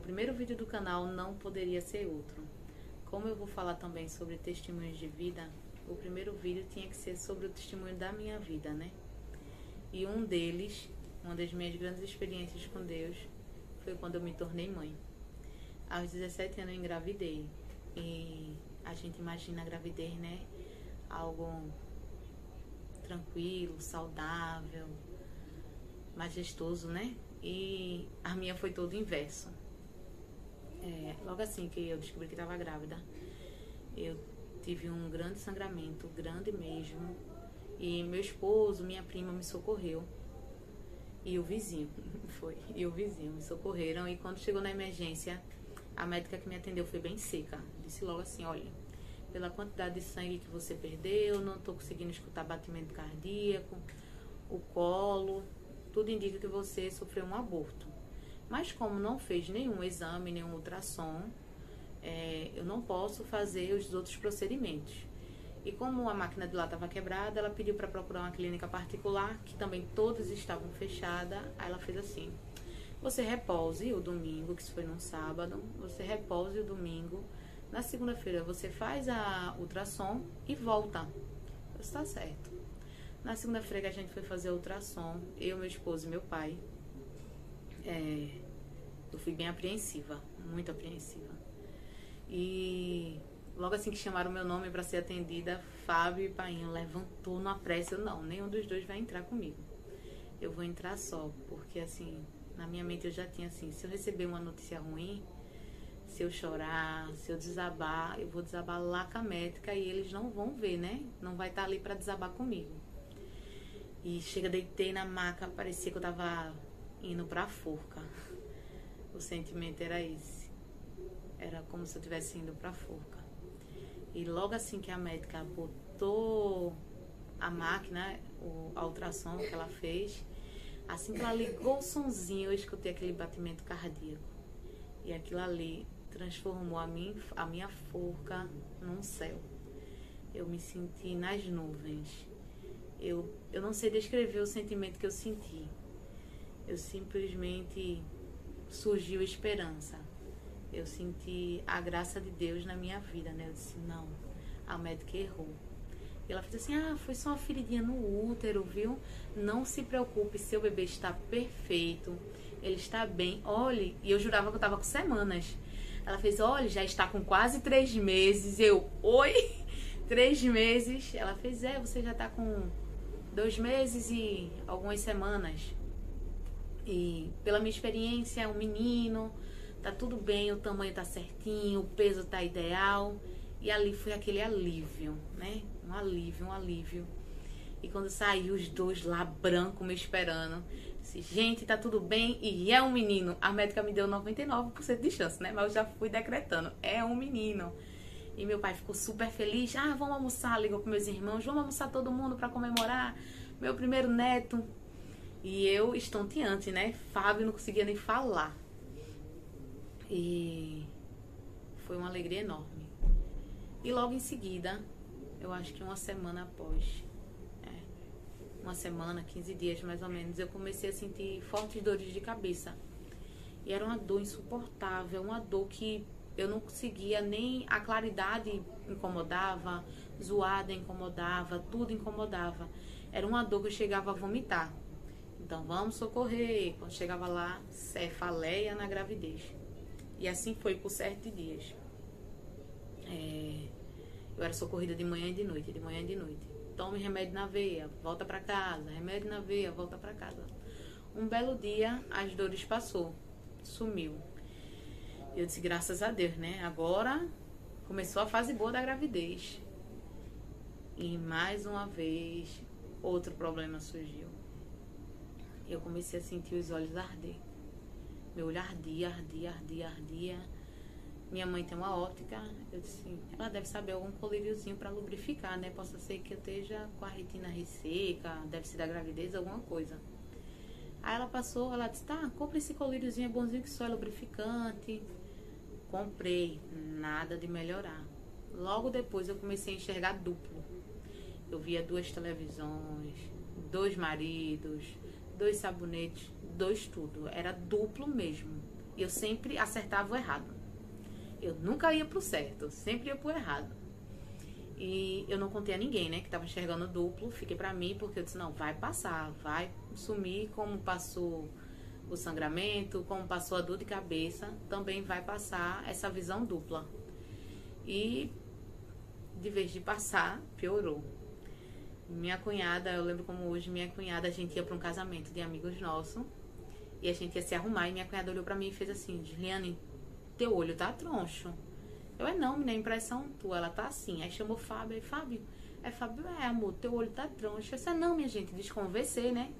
primeiro vídeo do canal não poderia ser outro. Como eu vou falar também sobre testemunhos de vida, o primeiro vídeo tinha que ser sobre o testemunho da minha vida, né? E um deles, uma das minhas grandes experiências com Deus, foi quando eu me tornei mãe. Aos 17 anos eu engravidei. E a gente imagina a gravidez, né? Algo tranquilo, saudável, majestoso, né? E a minha foi todo o inverso. Logo assim que eu descobri que estava grávida, eu tive um grande sangramento, grande mesmo. E meu esposo, minha prima me socorreu. E o vizinho, e o vizinho me socorreram. E quando chegou na emergência, a médica que me atendeu foi bem seca. Disse logo assim, olha, pela quantidade de sangue que você perdeu, não estou conseguindo escutar batimento cardíaco, o colo, tudo indica que você sofreu um aborto. Mas como não fez nenhum exame, nenhum ultrassom, eu não posso fazer os outros procedimentos. E como a máquina de lá estava quebrada, ela pediu para procurar uma clínica particular, que também todas estavam fechadas. Aí ela fez assim, você repouse o domingo, que isso foi num sábado, você repouse o domingo, na segunda-feira você faz a ultrassom e volta. Está certo. Na segunda-feira que a gente foi fazer a ultrassom, eu, meu esposo e meu pai, eu fui bem apreensiva, muito apreensiva. E logo assim que chamaram meu nome para ser atendida, Fábio e Painho levantou na pressa. Eu, não, nenhum dos dois vai entrar comigo. Eu vou entrar só, porque assim, na minha mente eu já tinha assim, se eu receber uma notícia ruim, se eu chorar, se eu desabar, eu vou desabar lá com a médica e eles não vão ver, né? Não vai estar ali para desabar comigo. E chega, deitei na maca, parecia que eu tava indo pra forca. O sentimento era esse. Era como se eu estivesse indo pra forca. E logo assim que a médica botou a máquina, a ultrassom que ela fez, assim que ela ligou o sonzinho, eu escutei aquele batimento cardíaco. E aquilo ali transformou a minha forca num céu. Eu me senti nas nuvens. Eu não sei descrever o sentimento que eu senti. Eu simplesmente surgiu esperança. Eu senti a graça de Deus na minha vida, né? Eu disse, não, a médica errou. E ela fez assim, foi só uma feridinha no útero, viu? Não se preocupe, seu bebê está perfeito, ele está bem. Olhe, e eu jurava que eu estava com semanas. Ela fez, olha, já está com quase 3 meses. Eu, oi? 3 meses? Ela fez, você já está com 2 meses e algumas semanas. E pela minha experiência, é um menino, tá tudo bem, o tamanho tá certinho, o peso tá ideal. E ali foi aquele alívio, né? Um alívio. E quando saiu os dois lá branco me esperando, disse, gente, tá tudo bem? E é um menino. A médica me deu 99% de chance, né? Mas eu já fui decretando, é um menino. E meu pai ficou super feliz. Vamos almoçar, ligou com meus irmãos, vamos almoçar todo mundo pra comemorar meu primeiro neto. E eu estonteante, né? Fábio não conseguia nem falar. E foi uma alegria enorme. E logo em seguida, eu acho que uma semana após, uma semana, 15 dias mais ou menos, eu comecei a sentir fortes dores de cabeça. E era uma dor insuportável, uma dor que eu não conseguia, nem a claridade incomodava, zoada incomodava, tudo incomodava. Era uma dor que eu chegava a vomitar. Então vamos socorrer. Quando chegava lá, cefaleia na gravidez. E assim foi por 7 dias. Eu era socorrida de manhã e de noite, Tome remédio na veia, volta pra casa. Remédio na veia, volta pra casa. Um belo dia, as dores passou, sumiu. Eu disse, graças a Deus, né? Agora começou a fase boa da gravidez. E mais uma vez, outro problema surgiu. Eu comecei a sentir os olhos arder. Meu olho ardia. Minha mãe tem uma óptica. Eu disse, ela deve saber algum colíriozinho para lubrificar, né? Possa ser que eu esteja com a retina resseca, deve ser da gravidez, alguma coisa. Aí ela passou, ela disse, tá, compra esse colíriozinho, é bonzinho que só é lubrificante. Comprei, nada de melhorar. Logo depois eu comecei a enxergar duplo. Eu via 2 televisões, 2 maridos, 2 sabonetes, 2 tudo. Era duplo mesmo. eu sempre acertava o errado. Eu nunca ia pro certo, sempre ia pro errado. E eu não contei a ninguém, né, que tava enxergando duplo. Fiquei pra mim, porque eu disse, não, vai passar, vai sumir como passou o sangramento, como passou a dor de cabeça, também vai passar essa visão dupla. E de vez de passar, piorou. Minha cunhada, eu lembro como hoje, minha cunhada, a gente ia pra um casamento de amigos nossos, e a gente ia se arrumar, e minha cunhada olhou pra mim e fez assim, Juliane, teu olho tá troncho. Eu, não, menina, é impressão tua, ela tá assim. Aí chamou o Fábio, Fábio, amor, teu olho tá troncho. Eu disse, não, minha gente, desconversei, né?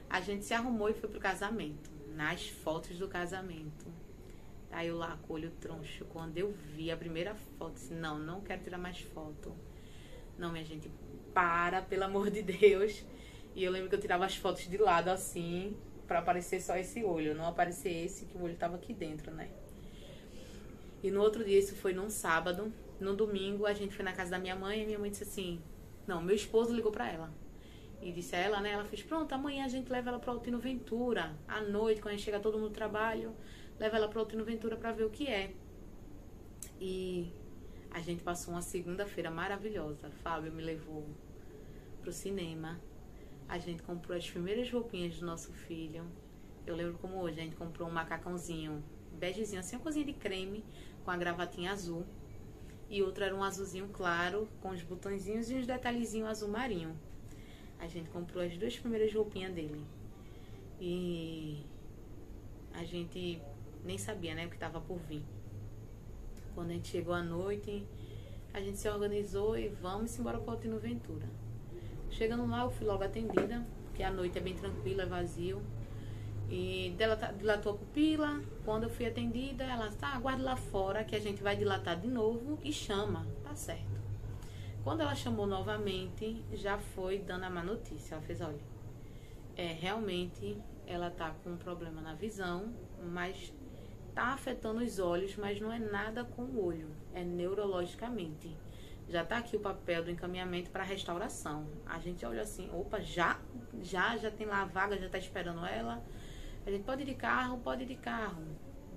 A gente se arrumou e foi pro casamento, nas fotos do casamento. Aí eu lá com o olho troncho, quando eu vi a primeira foto, disse, não quero tirar mais foto. Não, minha gente, pelo amor de Deus. E eu lembro que eu tirava as fotos de lado assim, pra aparecer só esse olho, não aparecer esse, que o olho tava aqui dentro, né? E no outro dia, isso foi num sábado. No domingo, a gente foi na casa da minha mãe e minha mãe disse assim... Não, meu esposo ligou pra ela. E disse a ela, né? Ela fez, pronto, amanhã a gente leva ela pro Altino Ventura. À noite, quando a gente chega todo mundo do trabalho, leva ela pro Altino Ventura pra ver o que é. E a gente passou uma segunda-feira maravilhosa. Fábio me levou pro cinema. A gente comprou as primeiras roupinhas do nosso filho. Eu lembro como hoje, a gente comprou um macacãozinho begezinho, assim, uma coisinha de creme, com a gravatinha azul. E outro era um azulzinho claro, com os botõezinhos e uns detalhezinhos azul marinho. A gente comprou as duas primeiras roupinhas dele. E a gente nem sabia, né, o que estava por vir. Quando a gente chegou à noite, a gente se organizou e vamos embora para o Altino Ventura. Chegando lá, eu fui logo atendida, porque a noite é bem tranquila, é vazio. E dilatou a pupila. Quando eu fui atendida, ela tá, aguarde lá fora que a gente vai dilatar de novo e chama, tá certo. Quando ela chamou novamente, já foi dando a má notícia. Ela fez, olha, realmente ela tá com um problema na visão, mas tá afetando os olhos, mas não é nada com o olho, é neurologicamente. Já tá aqui o papel do encaminhamento para restauração. A gente olha assim, opa, já tem lá a vaga, já tá esperando ela. A gente pode ir de carro,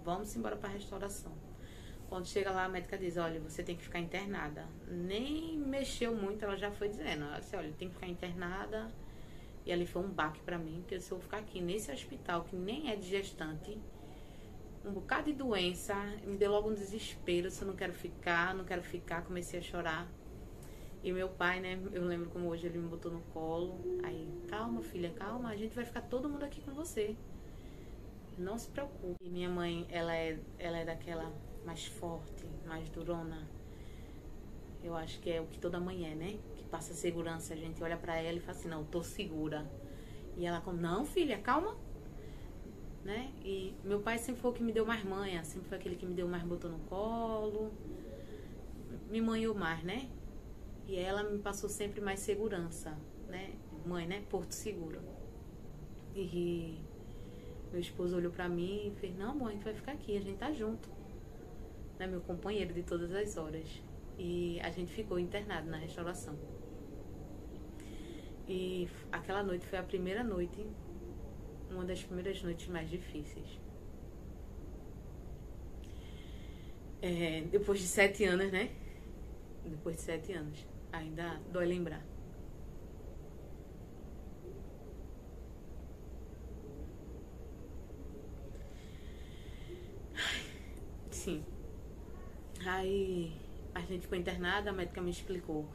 vamos embora para a restauração. Quando chega lá, a médica diz, olha, você tem que ficar internada. Nem mexeu muito, ela já foi dizendo, ela disse, olha, tem que ficar internada. E ali foi um baque para mim, porque se eu ficar aqui nesse hospital, que nem é de gestante, um bocado de doença, me deu logo um desespero, se eu não quero ficar, comecei a chorar. E meu pai, né, eu lembro como hoje ele me botou no colo, aí, calma filha, calma, a gente vai ficar todo mundo aqui com você. Não se preocupe. E minha mãe, ela é daquela mais forte, mais durona. Eu acho que é o que toda mãe é, né? Que passa segurança. A gente olha pra ela e fala assim, não, tô segura. E ela como, não, filha, calma. Né? E meu pai sempre foi o que me deu mais manha. Sempre foi aquele que me deu mais, botou no colo. Me manhou mais, né? E ela me passou sempre mais segurança, né? Mãe, né? Porto Seguro. E meu esposo olhou pra mim e fez, não, amor, a gente vai ficar aqui, a gente tá junto. Né? Meu companheiro de todas as horas. E a gente ficou internado na restauração. E aquela noite foi a primeira noite, uma das primeiras noites mais difíceis. Depois de 7 anos, né? Depois de 7 anos. Ainda dói lembrar. Sim. Aí a gente ficou internada, a médica me explicou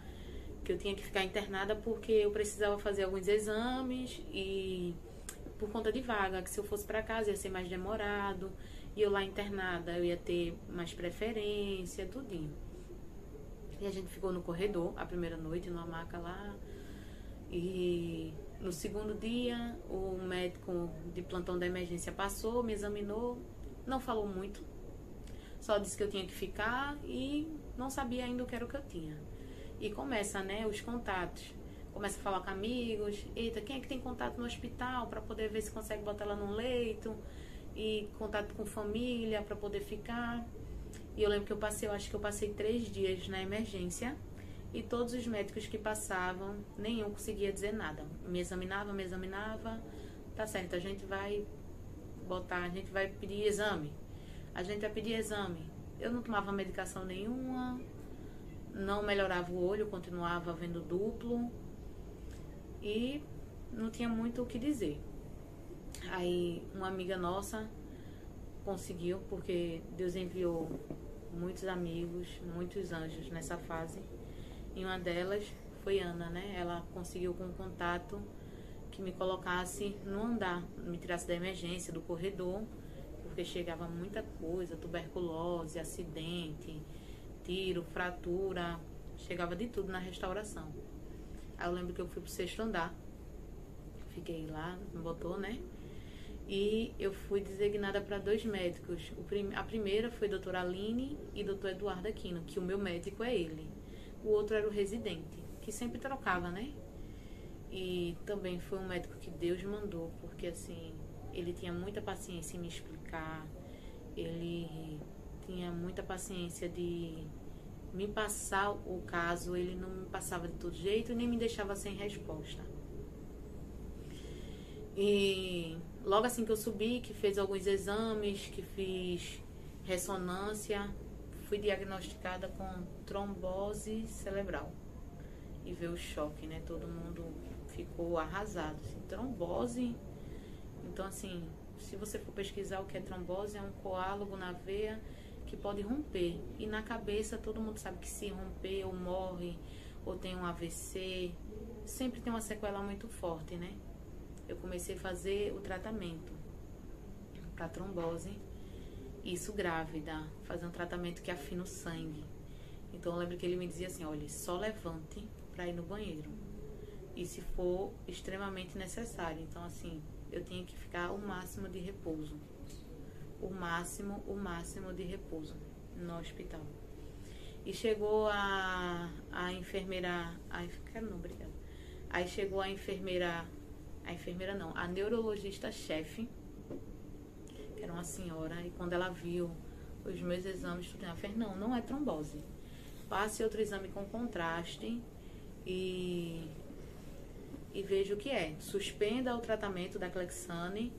que eu tinha que ficar internada porque eu precisava fazer alguns exames e por conta de vaga, que se eu fosse para casa ia ser mais demorado e eu lá internada eu ia ter mais preferência, tudinho. E a gente ficou no corredor a primeira noite, numa maca lá. E no segundo dia, o médico de plantão da emergência passou, me examinou, não falou muito. Só disse que eu tinha que ficar e não sabia ainda o que era o que eu tinha. E começa, né, os contatos. Começa a falar com amigos. Eita, quem é que tem contato no hospital para poder ver se consegue botar ela num leito? E contato com família para poder ficar. E eu lembro que eu acho que eu passei 3 dias na emergência. E todos os médicos que passavam, nenhum conseguia dizer nada. Me examinava. Tá certo, a gente vai pedir exame. A gente vai pedir exame. Eu não tomava medicação nenhuma, não melhorava o olho, continuava vendo duplo e não tinha muito o que dizer. Aí uma amiga nossa conseguiu, porque Deus enviou muitos amigos, muitos anjos nessa fase. E uma delas foi Ana, né? Ela conseguiu com contato que me colocasse no andar, me tirasse da emergência, do corredor, porque chegava muita coisa, tuberculose, acidente, tiro, fratura, chegava de tudo na restauração. Aí eu lembro que eu fui pro 6º andar, fiquei lá, me botou, né? E eu fui designada para 2 médicos. A primeira foi a doutora Aline e o doutor Eduardo Aquino, que o meu médico é ele. O outro era o residente, que sempre trocava, né? E também foi um médico que Deus mandou, porque assim, ele tinha muita paciência em me explicar, ele tinha muita paciência de me passar o caso, ele não me passava de todo jeito e nem me deixava sem resposta. E logo assim que eu subi, que fez alguns exames, que fiz ressonância, fui diagnosticada com trombose cerebral. E veio o choque, né? Todo mundo ficou arrasado. Assim, trombose. Então, assim, se você for pesquisar o que é trombose, é um coágulo na veia que pode romper. E na cabeça, todo mundo sabe que se romper, ou morre, ou tem um AVC, sempre tem uma sequela muito forte, né? Eu comecei a fazer o tratamento para trombose, isso grávida, fazer um tratamento que afina o sangue. Então eu lembro que ele me dizia assim, olha, só levante para ir no banheiro, e se for extremamente necessário. Então assim, eu tinha que ficar o máximo de repouso, o máximo de repouso no hospital. E chegou a enfermeira, aí chegou a enfermeira não, a neurologista-chefe, que era uma senhora, e quando ela viu os meus exames, ela fez, não é trombose. Passe outro exame com contraste e veja o que é. Suspenda o tratamento da Clexane,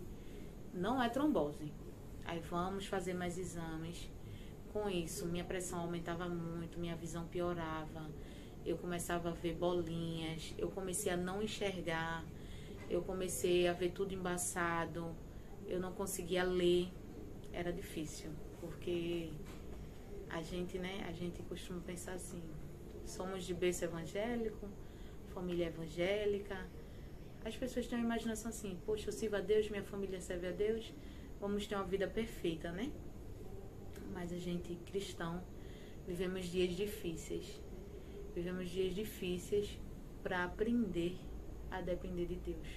não é trombose. Aí vamos fazer mais exames. Com isso, minha pressão aumentava muito, minha visão piorava, eu começava a ver bolinhas, eu comecei a não enxergar, eu comecei a ver tudo embaçado, eu não conseguia ler, era difícil, porque a gente costuma pensar assim, somos de berço evangélico, família evangélica, as pessoas têm uma imaginação assim, poxa, eu sirvo a Deus, minha família serve a Deus, vamos ter uma vida perfeita, né? Mas a gente, cristão, vivemos dias difíceis para aprender a depender de Deus.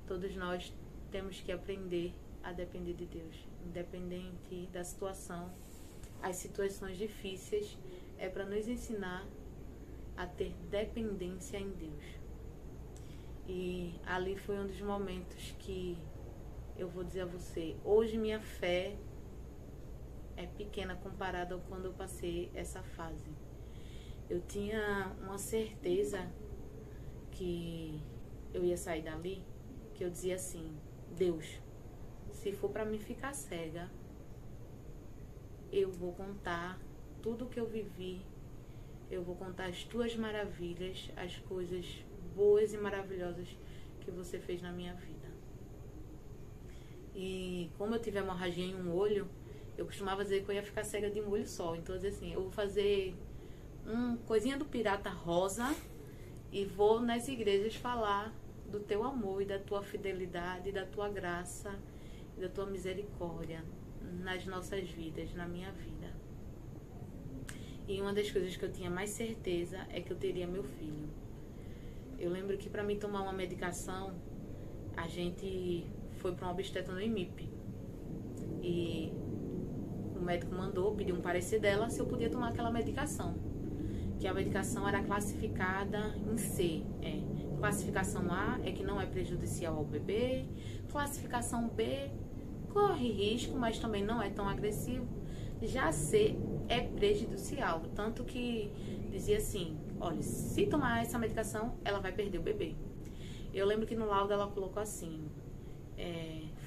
Todos nós temos que aprender a depender de Deus, independente da situação. As situações difíceis é para nos ensinar a ter dependência em Deus. E ali foi um dos momentos que eu vou dizer a você, hoje minha fé é pequena comparada a quando eu passei essa fase. Eu tinha uma certeza que eu ia sair dali, que eu dizia assim, Deus, se for para mim ficar cega, eu vou contar tudo que eu vivi, eu vou contar as tuas maravilhas, as coisas boas e maravilhosas que você fez na minha vida. E como eu tive hemorragia em um olho, eu costumava dizer que eu ia ficar cega de um olho só. Então eu dizia assim, eu vou fazer coisinha do pirata rosa e vou nas igrejas falar do teu amor e da tua fidelidade, da tua graça e da tua misericórdia nas nossas vidas, na minha vida. E uma das coisas que eu tinha mais certeza é que eu teria meu filho. Eu lembro que para mim tomar uma medicação, a gente foi para um obstetra no IMIP. E o médico mandou, pediu um parecer dela se eu podia tomar aquela medicação. Que a medicação era classificada em C. Classificação A é que não é prejudicial ao bebê. Classificação B corre risco, mas também não é tão agressivo. Já C é prejudicial. Tanto que dizia assim, olha, se tomar essa medicação, ela vai perder o bebê. Eu lembro que no laudo ela colocou assim,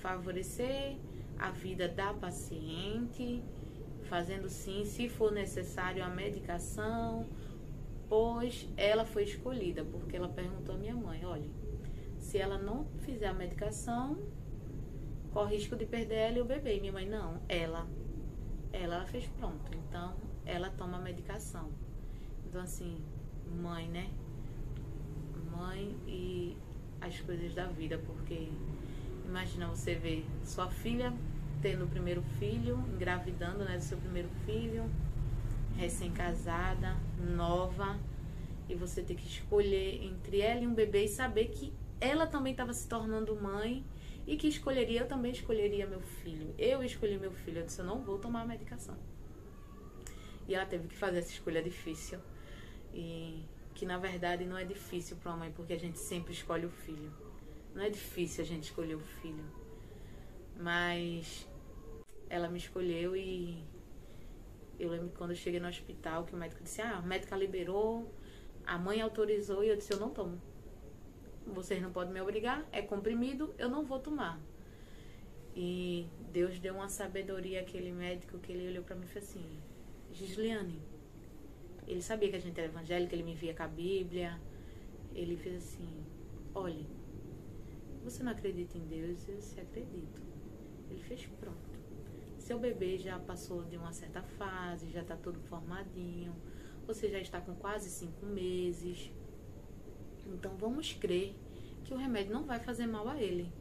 favorecer a vida da paciente, fazendo sim, se for necessário, a medicação, pois ela foi escolhida, porque ela perguntou à minha mãe, olha, se ela não fizer a medicação, corre risco de perder ela e o bebê. E minha mãe, não, ela fez pronto, então ela toma a medicação. Então assim, mãe, né? Mãe e as coisas da vida, porque imagina você ver sua filha tendo o primeiro filho, engravidando, né, do seu primeiro filho, recém-casada, nova, e você ter que escolher entre ela e um bebê e saber que ela também estava se tornando mãe e que eu também escolheria meu filho. Eu escolhi meu filho, eu disse, eu não vou tomar a medicação. E ela teve que fazer essa escolha difícil, e que na verdade não é difícil para uma mãe, porque a gente sempre escolhe o filho. Não é difícil a gente escolher o filho, mas ela me escolheu. E eu lembro que quando eu cheguei no hospital, que o médico disse, a médica liberou, a mãe autorizou, e eu disse, eu não tomo. Vocês não podem me obrigar, é comprimido, eu não vou tomar. E Deus deu uma sabedoria àquele médico, que ele olhou pra mim e falou assim, Gisliane, ele sabia que a gente era evangélica, ele me via com a Bíblia, ele fez assim, olha, você não acredita em Deus? Eu disse, acredito. Ele fez pronto. Seu bebê já passou de uma certa fase, já está todo formadinho, você já está com quase 5 meses, então vamos crer que o remédio não vai fazer mal a ele.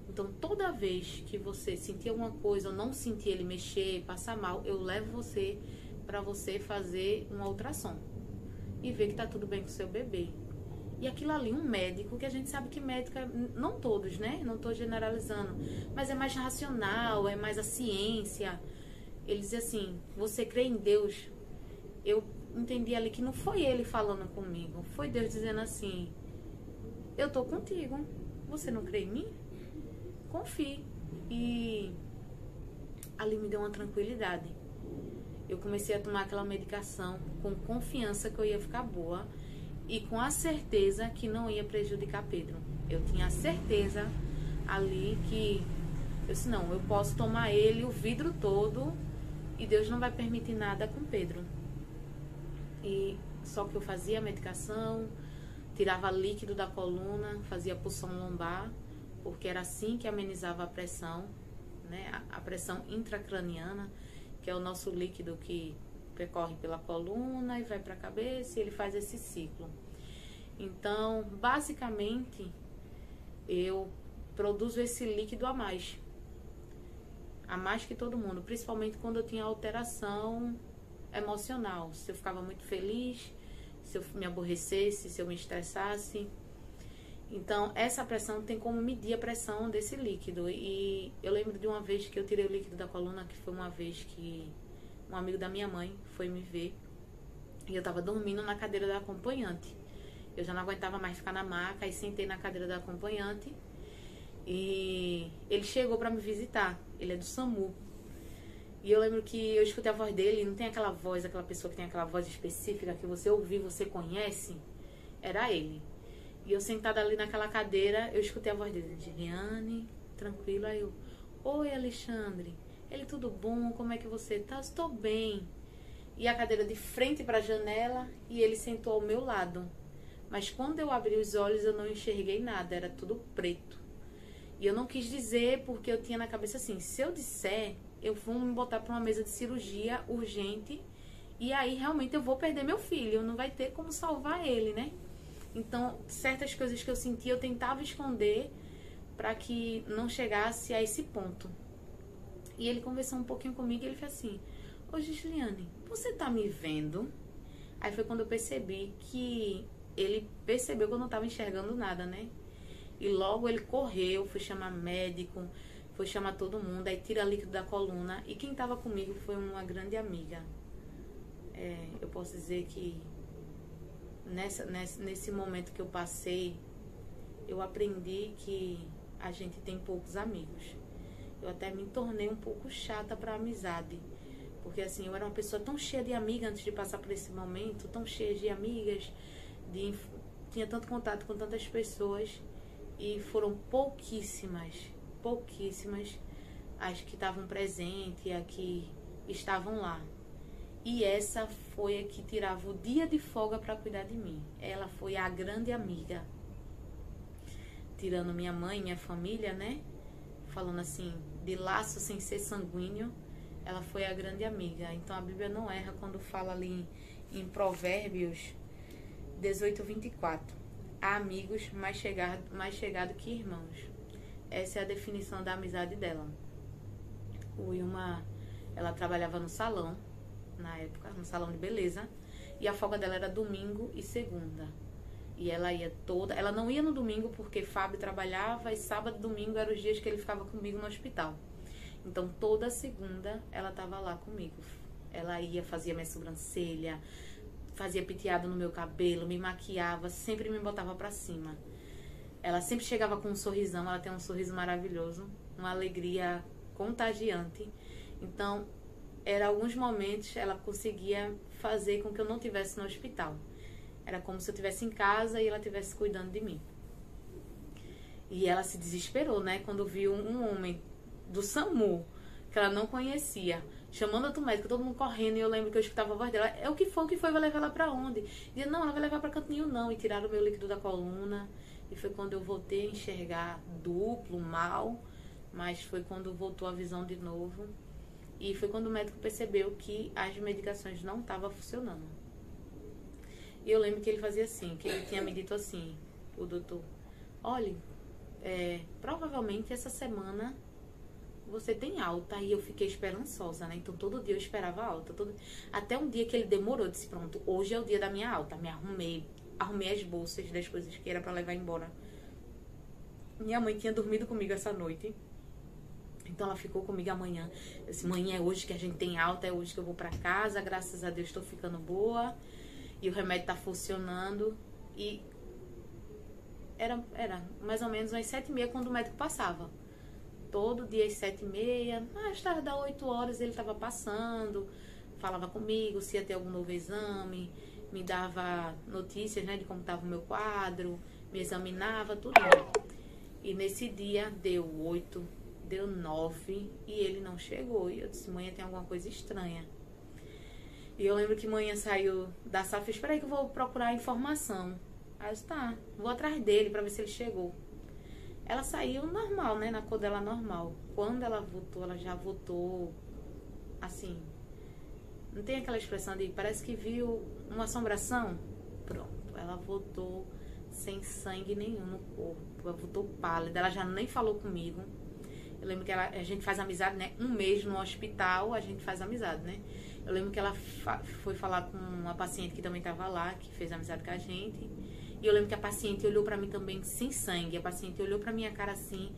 Então toda vez que você sentir alguma coisa ou não sentir ele mexer, passar mal, eu levo você para você fazer uma ultrassom e ver que está tudo bem com o seu bebê. E aquilo ali, um médico, que a gente sabe que médico, não todos, né? Não estou generalizando, mas é mais racional, é mais a ciência. Ele diz assim, você crê em Deus? Eu entendi ali que não foi ele falando comigo, foi Deus dizendo assim, eu tô contigo, você não crê em mim? Confie. E ali me deu uma tranquilidade. Eu comecei a tomar aquela medicação com confiança que eu ia ficar boa e com a certeza que não ia prejudicar Pedro. Eu tinha a certeza ali que eu disse, não, eu posso tomar ele, o vidro todo, e Deus não vai permitir nada com Pedro. E só que eu fazia a medicação, tirava líquido da coluna, fazia punção lombar, porque era assim que amenizava a pressão, né? A pressão intracraniana, que é o nosso líquido que percorre pela coluna e vai para a cabeça, e ele faz esse ciclo. Então, basicamente, eu produzo esse líquido a mais que todo mundo, principalmente quando eu tinha alteração emocional, se eu ficava muito feliz, se eu me aborrecesse, se eu me estressasse. Então, essa pressão tem como medir a pressão desse líquido. E eu lembro de uma vez que eu tirei o líquido da coluna, que foi uma vez que um amigo da minha mãe foi me ver, e eu tava dormindo na cadeira da acompanhante. Eu já não aguentava mais ficar na maca, e sentei na cadeira da acompanhante, e ele chegou pra me visitar. Ele é do SAMU. E eu lembro que eu escutei a voz dele, não tem aquela voz, aquela pessoa que tem aquela voz específica que você ouvir, você conhece? Era ele. E eu sentada ali naquela cadeira, eu escutei a voz dele, Giliane, tranquila. Aí eu, oi Alexandre, ele, tudo bom? Como é que você tá? Estou bem. E a cadeira de frente para a janela, e ele sentou ao meu lado. Mas quando eu abri os olhos, eu não enxerguei nada, era tudo preto. E eu não quis dizer, porque eu tinha na cabeça assim, se eu disser, eu vou me botar para uma mesa de cirurgia urgente, e aí realmente eu vou perder meu filho, não vai ter como salvar ele, né? Então, certas coisas que eu sentia, eu tentava esconder para que não chegasse a esse ponto. E ele conversou um pouquinho comigo, e ele fez assim, ô Gisliane, você tá me vendo? Aí foi quando eu percebi que ele percebeu que eu não tava enxergando nada, né? E logo ele correu, foi chamar médico, foi chamar todo mundo, aí tira líquido da coluna. E quem tava comigo foi uma grande amiga. Eu posso dizer que nesse momento que eu passei, eu aprendi que a gente tem poucos amigos. Eu até me tornei um pouco chata para amizade, porque assim, eu era uma pessoa tão cheia de amigas antes de passar por esse momento, tão cheia de amigas, tinha tanto contato com tantas pessoas, e foram pouquíssimas as que estavam presentes e as que estavam lá. E essa foi a que tirava o dia de folga para cuidar de mim. Ela foi a grande amiga. Tirando minha mãe, minha família, né? Falando assim, de laço sem ser sanguíneo, ela foi a grande amiga. Então a Bíblia não erra quando fala ali em Provérbios 18:24. Há amigos mais chegado que irmãos. Essa é a definição da amizade dela. Ela trabalhava no salão, na época, no salão de beleza, e a folga dela era domingo e segunda. E ela não ia no domingo porque Fábio trabalhava, e sábado e domingo eram os dias que ele ficava comigo no hospital. Então toda segunda ela estava lá comigo. Ela ia, fazia minha sobrancelha, fazia penteado no meu cabelo, me maquiava, sempre me botava pra cima. Ela sempre chegava com um sorrisão, ela tem um sorriso maravilhoso, uma alegria contagiante. Então, alguns momentos ela conseguia fazer com que eu não estivesse no hospital. Era como se eu estivesse em casa e ela estivesse cuidando de mim. E ela se desesperou, né? Quando viu um homem do SAMU, que ela não conhecia, chamando outro médico, todo mundo correndo, e eu lembro que eu escutava a voz dela. É o que foi, vai levar ela pra onde? E eu, não, ela vai levar pra canto nenhum, não. E tiraram o meu líquido da coluna. E foi quando eu voltei a enxergar duplo, mal. Mas foi quando voltou a visão de novo. E foi quando o médico percebeu que as medicações não estavam funcionando. E eu lembro que ele fazia assim, que ele tinha me dito assim, o doutor, olha, provavelmente essa semana você tem alta. E eu fiquei esperançosa, né? Então todo dia eu esperava alta. Até um dia que ele demorou, eu disse, pronto, hoje é o dia da minha alta. Me arrumei as bolsas das coisas que era pra levar embora. Minha mãe tinha dormido comigo essa noite. Então ela ficou comigo amanhã. Eu disse, mãe, é hoje que a gente tem alta, é hoje que eu vou pra casa, graças a Deus estou ficando boa. E o remédio tá funcionando. E era mais ou menos umas 7h30 quando o médico passava. Todo dia às 7h30, mais tarde das 8 horas ele tava passando, falava comigo se ia ter algum novo exame, me dava notícias, né, de como tava o meu quadro, me examinava, tudo. E nesse dia deu 8, deu 9 e ele não chegou. E eu disse, manhã tem alguma coisa estranha. E eu lembro que manhã saiu da sala e fez, espera aí que eu vou procurar informação. Aí eu disse, tá, vou atrás dele pra ver se ele chegou. Ela saiu normal, né, na cor dela normal. Quando ela voltou, ela já voltou assim, não tem aquela expressão de parece que viu uma assombração? Pronto, ela voltou sem sangue nenhum no corpo, ela voltou pálida, ela já nem falou comigo. Eu lembro que a gente faz amizade, né? Um mês no hospital a gente faz amizade, né? Eu lembro que ela foi falar com uma paciente que também estava lá, que fez amizade com a gente. E eu lembro que a paciente olhou pra mim também sem sangue. A paciente olhou pra minha cara assim,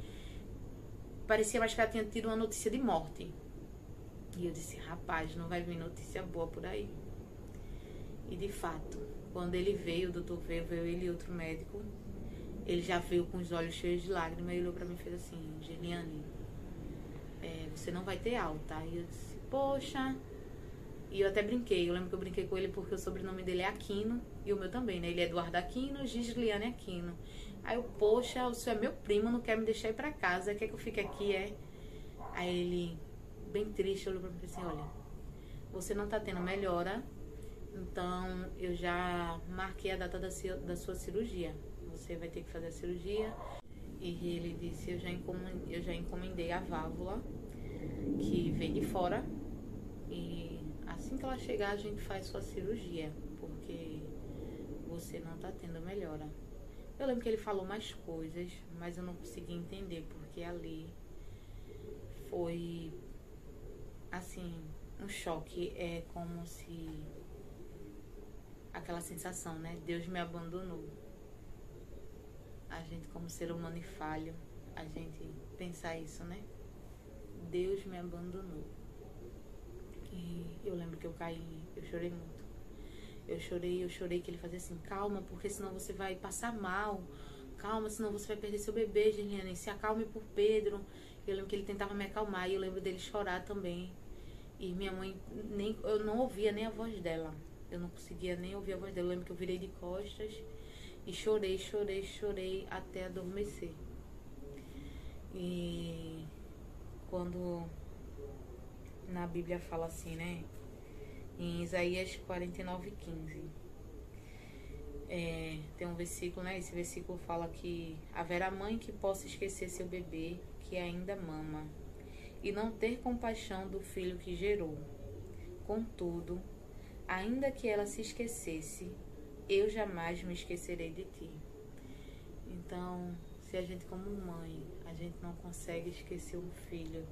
parecia mais que ela tinha tido uma notícia de morte. E eu disse, rapaz, não vai vir notícia boa por aí. E de fato, quando ele veio, o doutor veio ele e outro médico. Ele já veio com os olhos cheios de lágrimas e olhou pra mim e fez assim, Geliane, você não vai ter alta. Aí eu disse, poxa. E eu até brinquei, eu lembro que eu brinquei com ele porque o sobrenome dele é Aquino e o meu também, né? Ele é Eduardo Aquino, Gisliane Aquino. Aí eu, poxa, o senhor é meu primo, não quer me deixar ir pra casa, quer que eu fique aqui, é? Aí ele, bem triste, olhou pra mim e disse assim, olha, você não tá tendo melhora, então eu já marquei a data da sua cirurgia. Você vai ter que fazer a cirurgia. E ele disse, eu já encomendei a válvula que vem de fora. E assim que ela chegar, a gente faz sua cirurgia, porque você não tá tendo melhora. Eu lembro que ele falou mais coisas, mas eu não consegui entender, porque ali foi, assim, um choque. É como se aquela sensação, né? Deus me abandonou. A gente, como ser humano e falho, a gente pensar isso, né? Deus me abandonou. E eu lembro que eu caí, eu chorei muito. Eu chorei que ele fazia assim, calma, porque senão você vai passar mal. Calma, senão você vai perder seu bebê, Geliane. Se acalme por Pedro. Eu lembro que ele tentava me acalmar e eu lembro dele chorar também. E minha mãe, eu não ouvia nem a voz dela. Eu não conseguia nem ouvir a voz dela. Eu lembro que eu virei de costas e chorei até adormecer. E quando na Bíblia fala assim, né? Em Isaías 49:15. Tem um versículo, né? Esse versículo fala que haverá mãe que possa esquecer seu bebê que ainda mama e não ter compaixão do filho que gerou. Contudo, ainda que ela se esquecesse, eu jamais me esquecerei de ti. Então, se a gente como mãe, a gente não consegue esquecer um filho,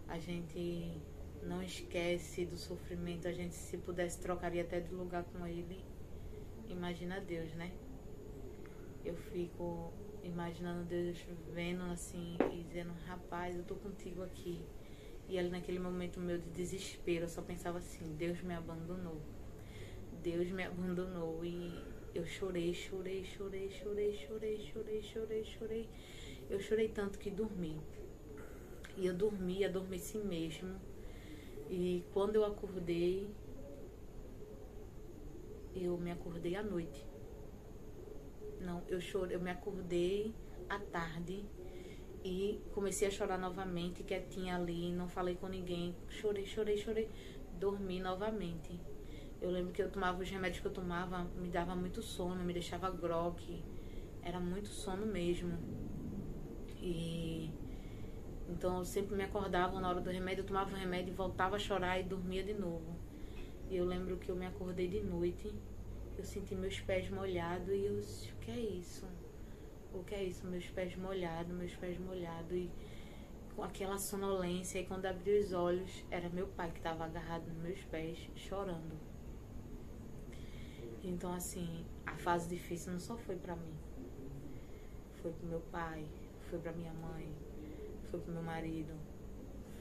a gente não esquece do sofrimento, a gente se pudesse trocaria até de lugar com ele. Imagina Deus, né? Eu fico imaginando Deus vendo assim e dizendo, rapaz, eu tô contigo aqui. E ali naquele momento meu de desespero, eu só pensava assim, Deus me abandonou. Deus me abandonou. E eu chorei. Eu chorei tanto que dormi. E eu adormeci mesmo. E quando eu acordei, eu me acordei à noite. Não, eu me acordei à tarde e comecei a chorar novamente, quietinha ali, não falei com ninguém. Chorei. Dormi novamente. Eu lembro que eu tomava os remédios que eu tomava, me dava muito sono, me deixava grogue. Era muito sono mesmo. E então eu sempre me acordava na hora do remédio, eu tomava o remédio e voltava a chorar e dormia de novo. E eu lembro que eu me acordei de noite, eu senti meus pés molhados e eu disse, o que é isso? O que é isso? Meus pés molhados. E com aquela sonolência, e quando abri os olhos, era meu pai que estava agarrado nos meus pés, chorando. Então, assim, a fase difícil não só foi pra mim. Foi pro meu pai, foi pra minha mãe, foi pro meu marido,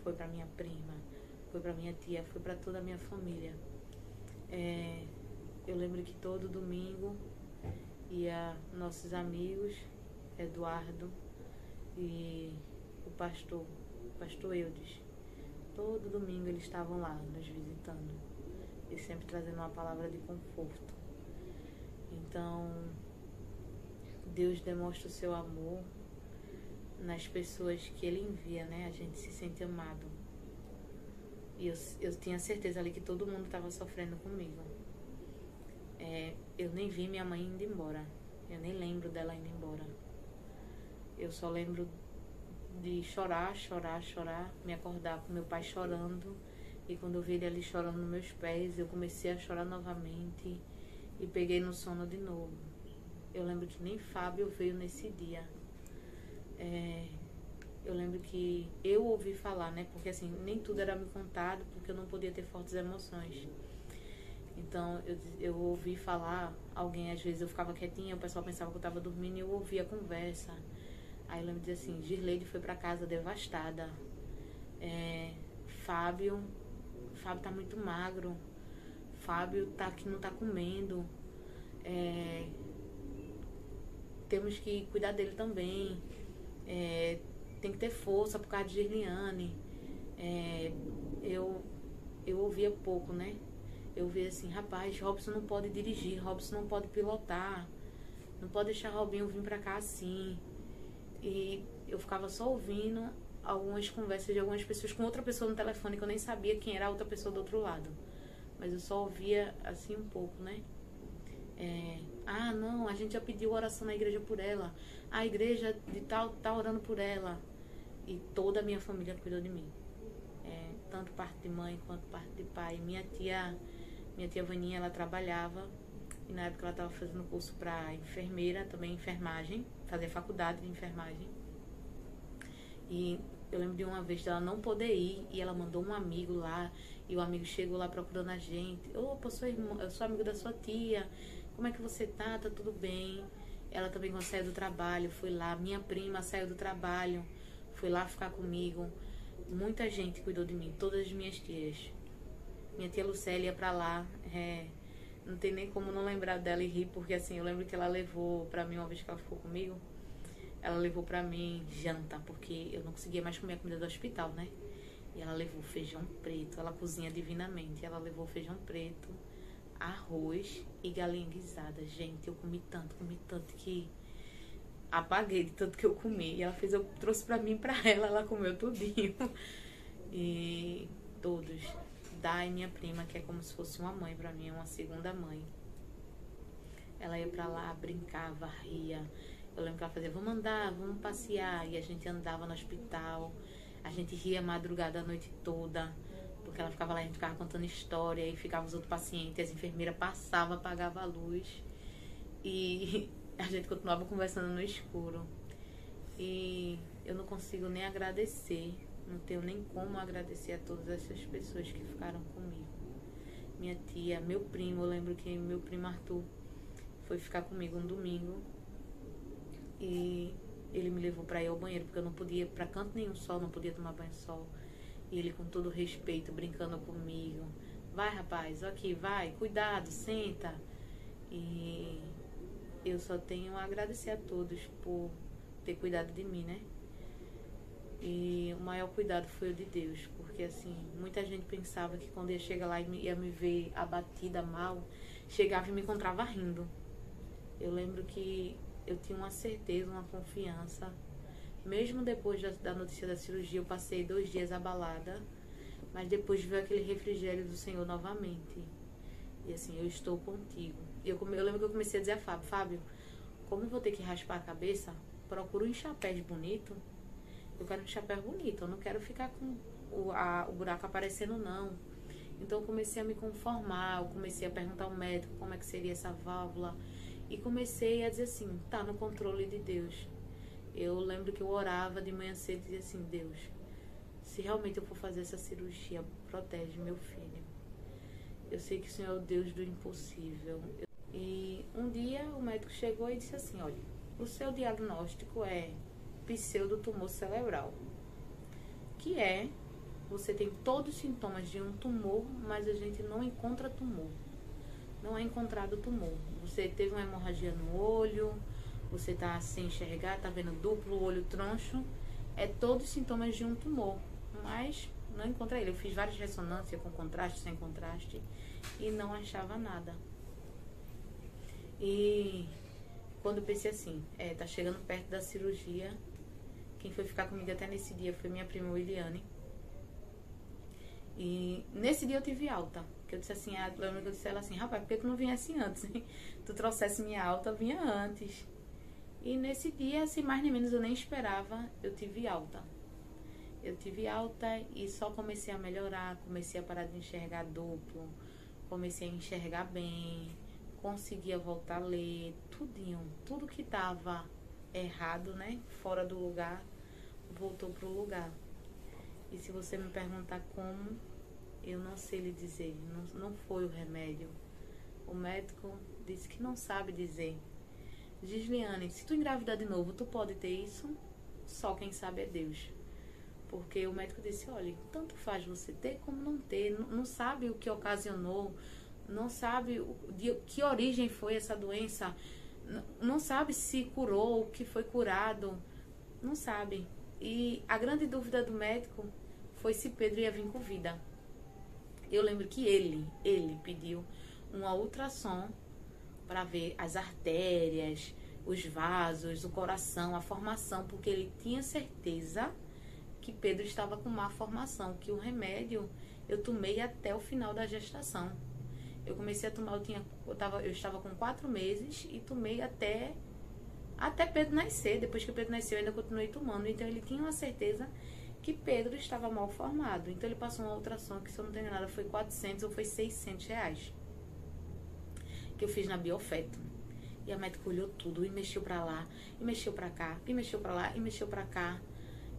foi pra minha prima, foi pra minha tia, foi pra toda a minha família. Eu lembro que todo domingo ia nossos amigos, Eduardo e o pastor Eudes. Todo domingo eles estavam lá nos visitando e sempre trazendo uma palavra de conforto. Então, Deus demonstra o seu amor nas pessoas que Ele envia, né? A gente se sente amado. E eu tinha certeza ali que todo mundo estava sofrendo comigo. Eu nem vi minha mãe indo embora. Eu nem lembro dela indo embora. Eu só lembro de chorar, me acordar com meu pai chorando. E quando eu vi ele ali chorando nos meus pés, eu comecei a chorar novamente e peguei no sono de novo. Eu lembro que nem Fábio veio nesse dia. Eu lembro que eu ouvi falar, né? Porque assim, nem tudo era me contado, porque eu não podia ter fortes emoções. Então, eu ouvi falar, alguém, às vezes eu ficava quietinha, o pessoal pensava que eu estava dormindo e eu ouvia a conversa. Aí eu lembro de dizer assim, Girleide foi pra casa devastada. Fábio tá muito magro. Fábio tá que não tá comendo. Temos que cuidar dele também. Tem que ter força por causa de Girliane. Eu ouvia pouco, né? Eu via assim, rapaz, Robson não pode dirigir, Robson não pode pilotar, não pode deixar Robinho vir pra cá assim. E eu ficava só ouvindo algumas conversas de algumas pessoas com outra pessoa no telefone, que eu nem sabia quem era a outra pessoa do outro lado. Mas eu só ouvia assim um pouco, né? Não, a gente já pediu oração na igreja por ela. A igreja de tal tá orando por ela. E toda a minha família cuidou de mim. Tanto parte de mãe quanto parte de pai. Minha tia Vaninha, ela trabalhava. E na época ela estava fazendo curso para enfermeira, também enfermagem. Fazer faculdade de enfermagem. E eu lembro de uma vez dela não poder ir. E ela mandou um amigo lá. E o amigo chegou lá procurando a gente. Opa, eu sou amigo da sua tia. Como é que você tá? Tá tudo bem? Ela também quando saiu do trabalho, foi lá. Minha prima saiu do trabalho, foi lá ficar comigo. Muita gente cuidou de mim, todas as minhas tias. Minha tia Lucélia ia pra lá. Não tem nem como não lembrar dela e rir, porque assim, eu lembro que ela levou pra mim, uma vez que ela ficou comigo, ela levou pra mim janta, porque eu não conseguia mais comer a comida do hospital, né? E ela levou feijão preto, ela cozinha divinamente. Ela levou feijão preto, arroz e galinha guisada. Gente, eu comi tanto que apaguei de tanto que eu comi. E ela fez, eu trouxe pra mim e pra ela comeu tudinho. E todos. Dai, minha prima, que é como se fosse uma mãe pra mim, uma segunda mãe. Ela ia pra lá, brincava, ria. Eu lembro que ela fazia, vamos andar, vamos passear. E a gente andava no hospital. A gente ria a madrugada a noite toda. Porque ela ficava lá, a gente ficava contando história. E ficavam os outros pacientes, as enfermeiras passavam, apagavam a luz. E a gente continuava conversando no escuro. E eu não consigo nem agradecer. Não tenho nem como agradecer a todas essas pessoas que ficaram comigo. Minha tia, meu primo, eu lembro que meu primo Arthur foi ficar comigo um domingo. E ele me levou pra ir ao banheiro, porque eu não podia ir pra canto nenhum sol, não podia tomar banho sol. E ele com todo respeito, brincando comigo. Vai, rapaz, aqui, vai, cuidado, senta. E eu só tenho a agradecer a todos por ter cuidado de mim, né? E o maior cuidado foi o de Deus, porque assim, muita gente pensava que quando ia chegar lá e ia me ver abatida, mal, chegava e me encontrava rindo. Eu lembro que eu tinha uma certeza, uma confiança. Mesmo depois da notícia da cirurgia, eu passei 2 dias abalada, mas depois veio aquele refrigério do Senhor novamente. E assim, eu estou contigo. Eu lembro que eu comecei a dizer a Fábio, como eu vou ter que raspar a cabeça, procura um chapéu bonito. Eu quero um chapéu bonito, eu não quero ficar com o buraco aparecendo, não. Então eu comecei a me conformar, eu comecei a perguntar ao médico como é que seria essa válvula. E comecei a dizer assim, tá no controle de Deus. Eu lembro que eu orava de manhã cedo e dizia assim, Deus, se realmente eu for fazer essa cirurgia, protege meu filho. Eu sei que o Senhor é o Deus do impossível. E um dia o médico chegou e disse assim, olha, o seu diagnóstico é pseudotumor cerebral, que é, você tem todos os sintomas de um tumor, mas a gente não encontra tumor. Não é encontrado tumor. Você teve uma hemorragia no olho, você tá sem enxergar, tá vendo duplo, olho troncho, é todos os sintomas de um tumor, mas não encontra ele. Eu fiz várias ressonâncias com contraste, sem contraste, e não achava nada. E quando eu pensei assim, tá chegando perto da cirurgia, quem foi ficar comigo até nesse dia foi minha prima Williane. E nesse dia eu tive alta. Que eu disse assim, eu lembro que eu disse a ela assim, rapaz, por que tu não viesse antes? Tu trouxesse minha alta, eu vinha antes. E nesse dia, assim, mais nem menos eu nem esperava, eu tive alta. Eu tive alta e só comecei a melhorar, comecei a parar de enxergar duplo, comecei a enxergar bem, conseguia voltar a ler, tudinho, tudo que tava errado, né, fora do lugar, voltou pro lugar. E se você me perguntar como, eu não sei lhe dizer, não foi o remédio. O médico disse que não sabe dizer. Gisliane, se tu engravidar de novo, tu pode ter isso? Só quem sabe é Deus. Porque o médico disse, olha, tanto faz você ter como não ter. Não sabe o que ocasionou, não sabe de que origem foi essa doença, não sabe se curou, o que foi curado, não sabe. E a grande dúvida do médico foi se Pedro ia vir com vida. Eu lembro que ele pediu uma ultrassom para ver as artérias, os vasos, o coração, a formação, porque ele tinha certeza que Pedro estava com má formação, que o remédio eu tomei até o final da gestação. Eu comecei a tomar, eu estava com 4 meses e tomei até Pedro nascer. Depois que Pedro nasceu, eu ainda continuei tomando. Então ele tinha uma certeza que Pedro estava mal formado. Então ele passou uma ultrassom que, se eu não tenho nada, foi 400 ou foi 600 reais. Que eu fiz na Biofeto. E a médica olhou tudo e mexeu pra lá, e mexeu pra cá, e mexeu pra lá, e mexeu pra cá.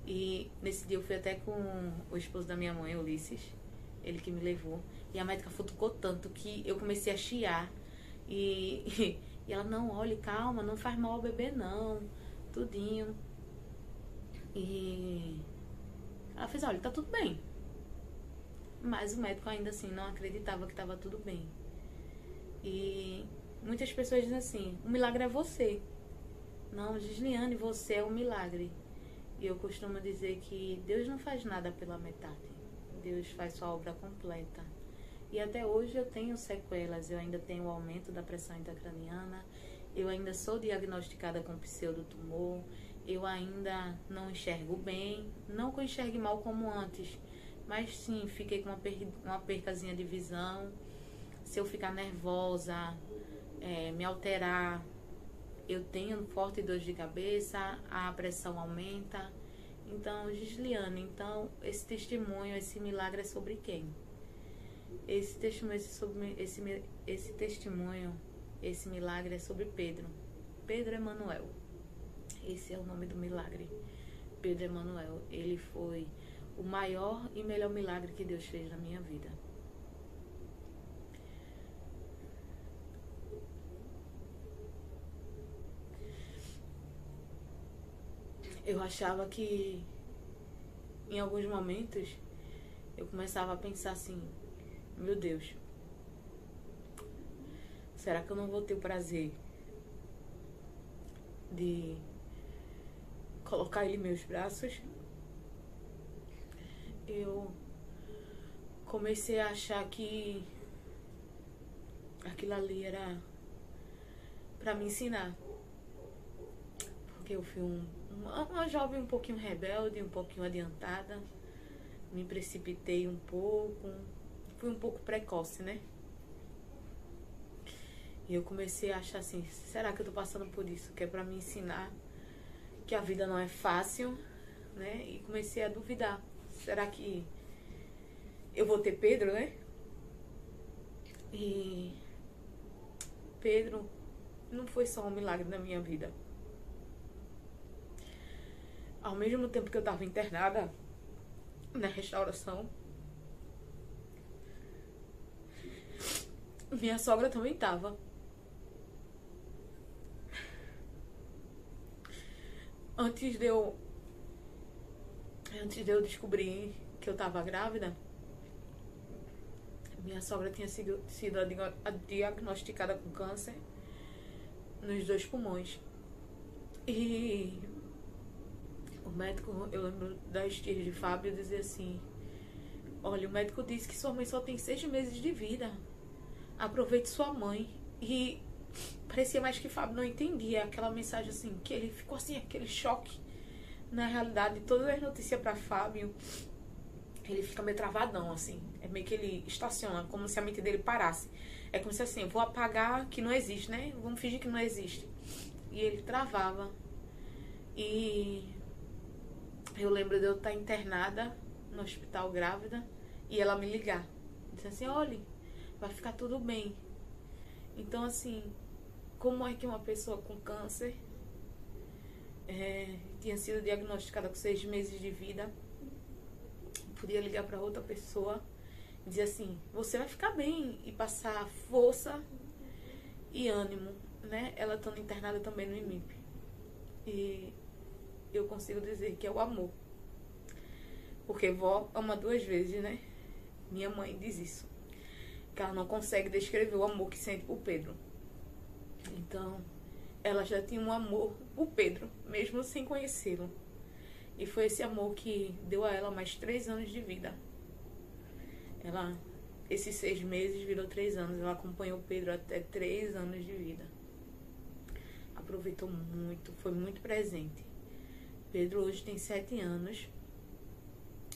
E nesse dia eu fui até com o esposo da minha mãe, Ulisses, ele que me levou. E a médica futucou tanto que eu comecei a chiar. E ela, não, olha, calma, não faz mal ao bebê não, tudinho. E ela fez, olha, tá tudo bem. Mas o médico ainda assim não acreditava que estava tudo bem. E muitas pessoas dizem assim, o milagre é você. Não, Gisliane, você é o milagre. E eu costumo dizer que Deus não faz nada pela metade. Deus faz sua obra completa. E até hoje eu tenho sequelas, eu ainda tenho o aumento da pressão intracraniana, Eu ainda sou diagnosticada com pseudotumor. Eu ainda não enxergo bem. Não que eu enxergue mal como antes, mas sim, fiquei com uma percazinha de visão. Se eu ficar nervosa, me alterar, eu tenho forte dor de cabeça, a pressão aumenta. Então, Gisliane, então esse testemunho, esse milagre é sobre quem? Esse testemunho, esse milagre é sobre Pedro. Pedro Emanuel. Esse é o nome do milagre. Pedro Emanuel. Ele foi o maior e melhor milagre que Deus fez na minha vida. Eu achava que, em alguns momentos, eu começava a pensar assim: meu Deus, será que eu não vou ter o prazer de colocar ele em meus braços? Eu comecei a achar que aquilo ali era pra me ensinar. Porque eu fui uma jovem um pouquinho rebelde, um pouquinho adiantada. Me precipitei um pouco. Fui um pouco precoce, né? E eu comecei a achar assim: será que eu tô passando por isso? Que é pra me ensinar que a vida não é fácil, né? E comecei a duvidar. Será que eu vou ter Pedro, né? E Pedro não foi só um milagre na minha vida. Ao mesmo tempo que eu estava internada na restauração, minha sogra também estava. Antes de eu descobrir que eu estava grávida, minha sogra tinha sido diagnosticada com câncer nos 2 pulmões. E o médico, eu lembro das tias de Fábio dizer assim: olha, o médico disse que sua mãe só tem 6 meses de vida. Aproveite sua mãe. E parecia mais que Fábio não entendia aquela mensagem, assim, que ele ficou assim, aquele choque. Na realidade, todas as notícias para Fábio, ele fica meio travadão, assim. É meio que ele estaciona, como se a mente dele parasse. É como se assim: vou apagar que não existe, né? Vamos fingir que não existe. E ele travava. E eu lembro de eu estar internada no hospital grávida e ela me ligar. Disse assim: olha, vai ficar tudo bem. Então, assim, como é que uma pessoa com câncer tinha sido diagnosticada com 6 meses de vida, podia ligar para outra pessoa e dizer assim: você vai ficar bem, e passar força e ânimo, né? Ela estando internada também no IMIP. E eu consigo dizer que é o amor. Porque vó ama 2 vezes, né? Minha mãe diz isso, que ela não consegue descrever o amor que sente por Pedro. Então, ela já tinha um amor por Pedro, mesmo sem conhecê-lo. E foi esse amor que deu a ela mais 3 anos de vida. Esses 6 meses virou 3 anos. Ela acompanhou Pedro até 3 anos de vida. Aproveitou muito, foi muito presente. Pedro hoje tem 7 anos.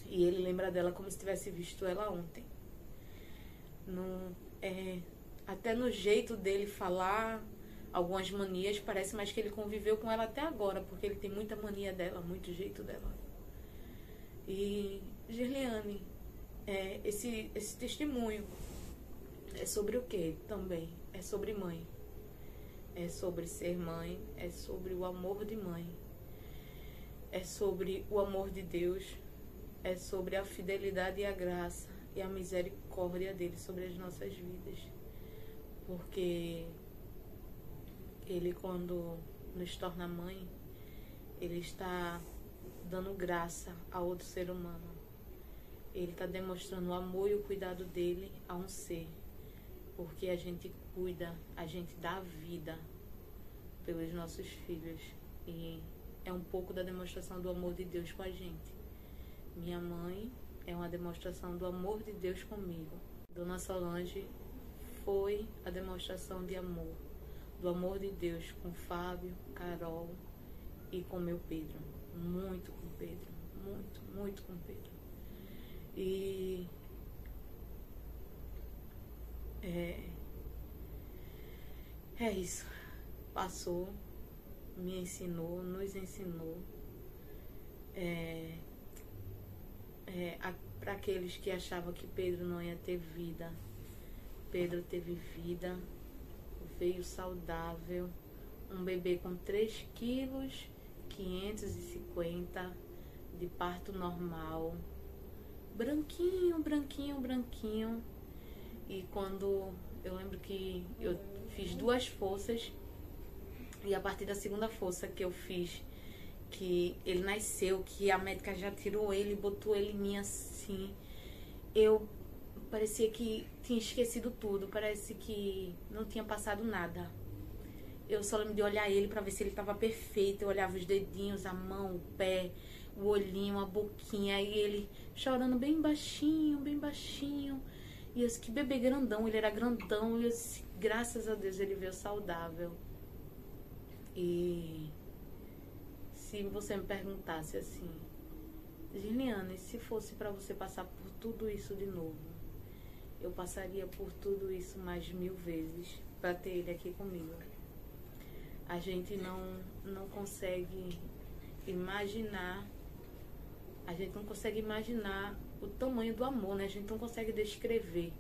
E ele lembra dela como se tivesse visto ela ontem. Até no jeito dele falar, algumas manias, parece mais que ele conviveu com ela até agora, porque ele tem muita mania dela, muito jeito dela. E Gisliane, esse testemunho é sobre o que também? É sobre mãe. É sobre ser mãe, é sobre o amor de mãe. É sobre o amor de Deus, é sobre a fidelidade e a graça e a misericórdia dele sobre as nossas vidas. Porque ele, quando nos torna mãe, ele está dando graça a outro ser humano. Ele está demonstrando o amor e o cuidado dele a um ser. Porque a gente cuida, a gente dá vida pelos nossos filhos. E é um pouco da demonstração do amor de Deus com a gente. Minha mãe é uma demonstração do amor de Deus comigo. Dona Solange foi a demonstração de amor do amor de Deus com Fábio, Carol e com meu Pedro. Muito com Pedro. Muito, muito com Pedro. E é isso. Passou, me ensinou, nos ensinou. Para aqueles que achavam que Pedro não ia ter vida, Pedro teve vida, veio saudável, um bebê com 3 quilos 550 de parto normal, branquinho, branquinho, branquinho. E quando eu lembro que eu fiz 2 forças, e a partir da segunda força que eu fiz, que ele nasceu, que a médica já tirou ele, botou ele em mim assim, eu parecia que tinha esquecido tudo, parece que não tinha passado nada. Eu só lembro de olhar ele pra ver se ele tava perfeito. Eu olhava os dedinhos, a mão, o pé, o olhinho, a boquinha, e ele chorando bem baixinho, bem baixinho. E eu disse, que bebê grandão, ele era grandão, e eu disse, graças a Deus ele veio saudável. E se você me perguntasse assim, Giliane, se fosse pra você passar por tudo isso de novo, eu passaria por tudo isso mais 1000 vezes pra ter ele aqui comigo. A gente não consegue imaginar, o tamanho do amor, né? A gente não consegue descrever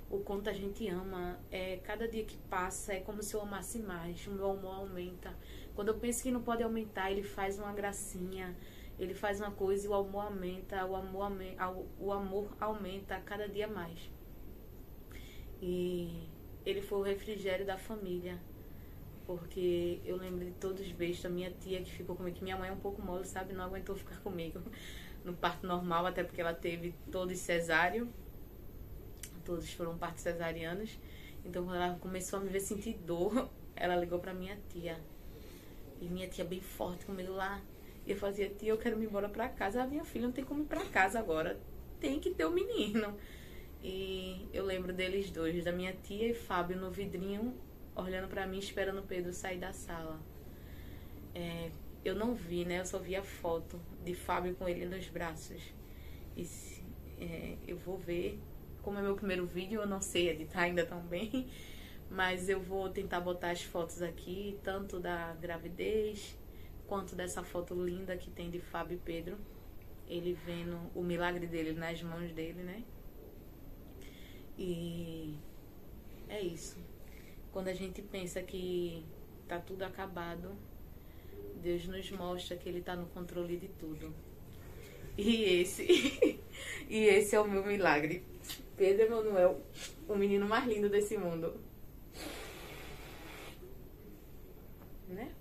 o quanto a gente ama. Cada dia que passa é como se eu amasse mais, o meu amor aumenta. Quando eu penso que não pode aumentar, ele faz uma gracinha, ele faz uma coisa e o amor aumenta, o amor aumenta cada dia mais. E ele foi o refrigério da família. Porque eu lembro de todos os beijos da minha tia que ficou comigo, que minha mãe é um pouco mole, sabe? Não aguentou ficar comigo no parto normal, até porque ela teve todos cesáreo. Todos foram partos cesarianos. Então, quando ela começou a me ver sentir dor, ela ligou pra minha tia. E minha tia bem forte comigo lá. E eu fazia, tia, eu quero me embora pra casa. Ah, minha filha, não tem como ir pra casa agora. Tem que ter o menino. E eu lembro deles dois, da minha tia e Fábio no vidrinho, olhando pra mim, esperando o Pedro sair da sala. Eu não vi, né? Eu só vi a foto de Fábio com ele nos braços. E eu vou ver, como é meu primeiro vídeo, eu não sei editar ainda tão bem, mas eu vou tentar botar as fotos aqui, tanto da gravidez, quanto dessa foto linda que tem de Fábio e Pedro. Ele vendo o milagre dele nas mãos dele, né? E é isso. Quando a gente pensa que tá tudo acabado, Deus nos mostra que Ele tá no controle de tudo. E esse é o meu milagre. Pedro Emanuel, o menino mais lindo desse mundo. Né?